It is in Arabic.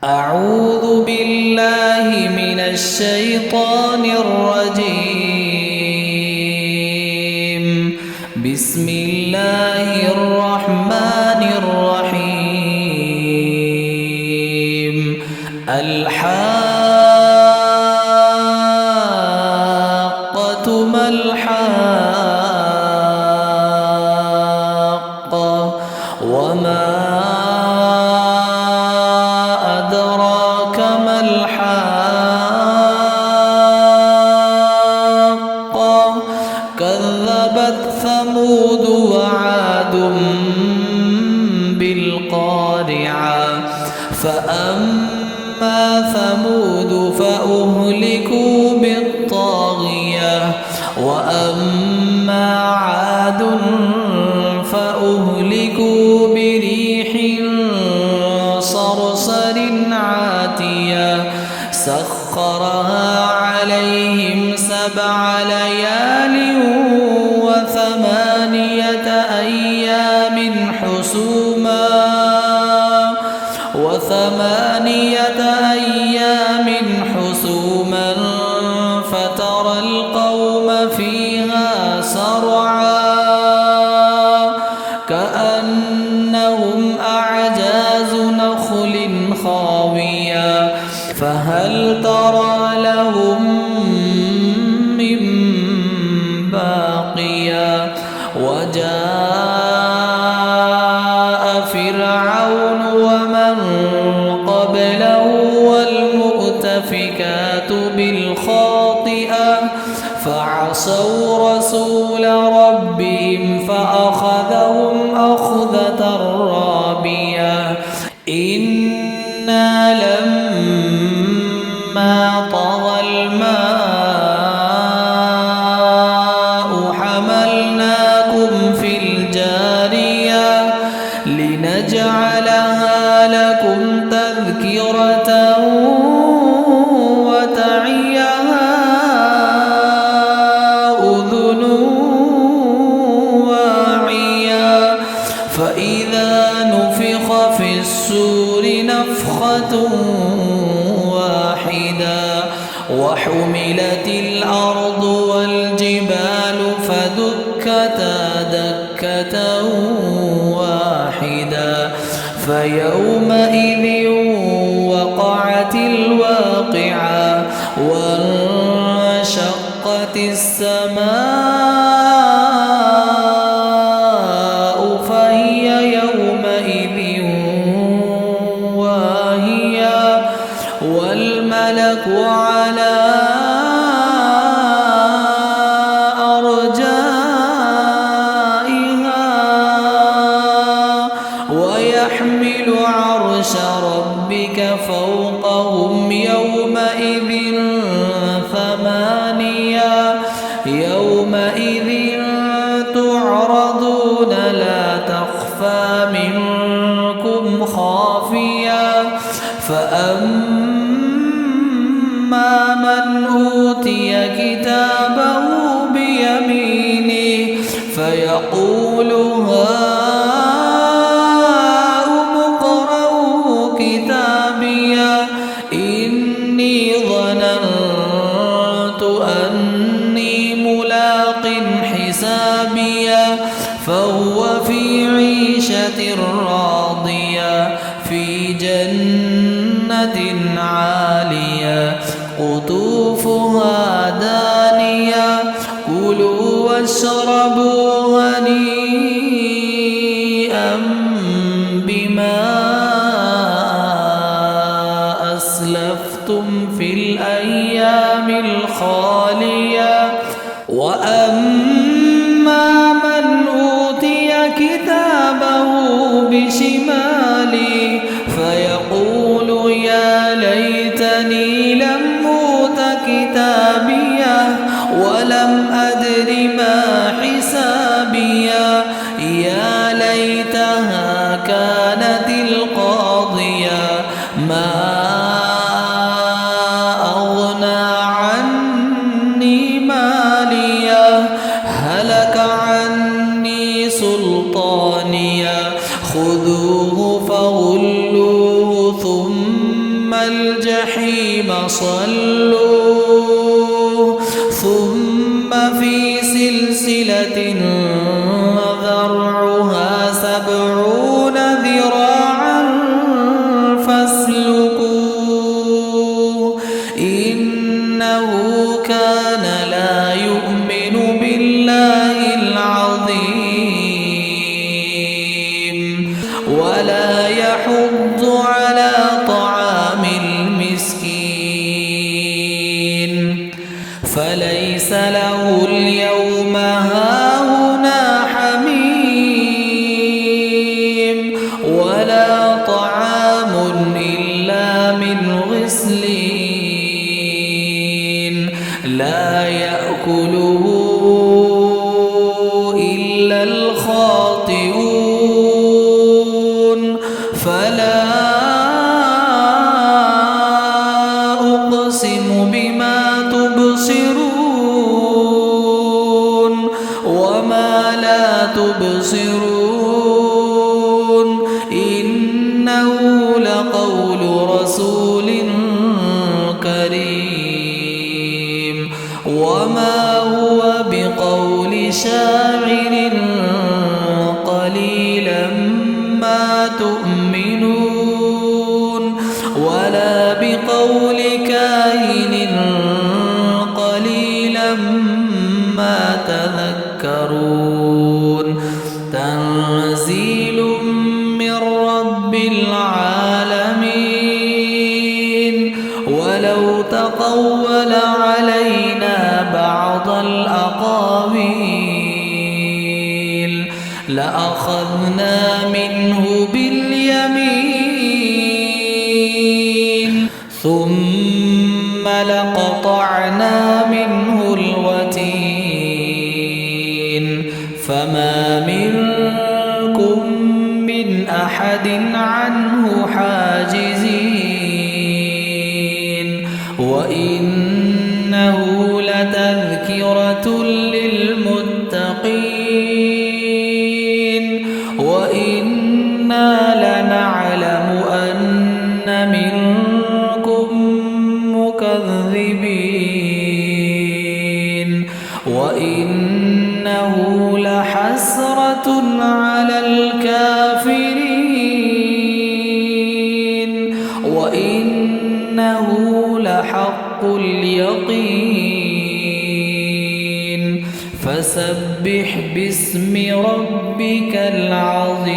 أعوذ بالله من الشيطان الرجيم. بسم الله الرحمن الرحيم. الحاقة ما الحاقة وما أدراك ما الحاقة كذبت ثمود وعاد بالقارعة فأما ثمود فأهلكوا بالطاغية وأما عاد فأهلكوا بريح صرصر عاتية سخرها عليهم 7 ليال و8 أيام حسوما فترى القوم فيها صرعا كأنهم أعجاز نخل خاوية فهل ترى لهم من باقية وجاء فرعون ومن قبله والمؤتفكات بالخاطئة فعصوا رسول ربهم فأخذهم أخذة رابية إنا لما طغى الماء حملناكم في الجارية لنجعلها لكم تذكرة وتعيها أذن واعية فإذا نفخ في السور نفخة واحدة وحملت الأرض والجبال فدكتا دكة واحدة فيومئذ وقعت الواقعة وانشقت السماء فهي يومئذ واهية والملك على أرجائها ويحمل عرش ربك فوقهم يومئذ 8 يومئذ تعرضون لا تخفى منكم خافية فأما من أوتي كتابه بيمينه فيقول هاؤم اقرءوا كتابيه إني ظننت أني ملاق حسابيه فهو في عيشة راضية في جنة عالية قطوفها دانية كلوا واشربوا هنيئا بما أسلفتم في الأيام الخالية وأما من أوتي كتابه بشماله فيقول يا ليتني لم أوت كتابيه ولم أدر ما حسابيه يا ليتها كانت القاضية ما أغنى عني ماليه هلك عني سلطانيه خذوه فغلوه ثم الجحيم صلوه ثم في سلسلة ذرعها 70 ذراعا فاسلكوه إنه كان لا يؤمن بالله العظيم ولا يحض على طعام المسكين فليس له اليوم هاهنا حميم ولا طعام إلا من غسلين لا يأكله إلا الخاطئون فلا أقسم بما تبصرون وما لا تبصرون إنه لقول رسول كريم وما هو بقول شاعر قليلا ما تؤمنون ولا بقول كاهن قليلا ما تذكرون تنزيل من رب العالمين ولو تقول علينا بعض الأقاويل لأخذنا منه باليمين ثم لقطعنا منه الوتين فما منكم من أحد عنه حاجزين وإنه لتذكرة للمتقين وإنا لنعلم أن منكم مكذبين وإنه لحسرة على الكافرين وإنه لحق اليقين فسبح باسم ربك العظيم.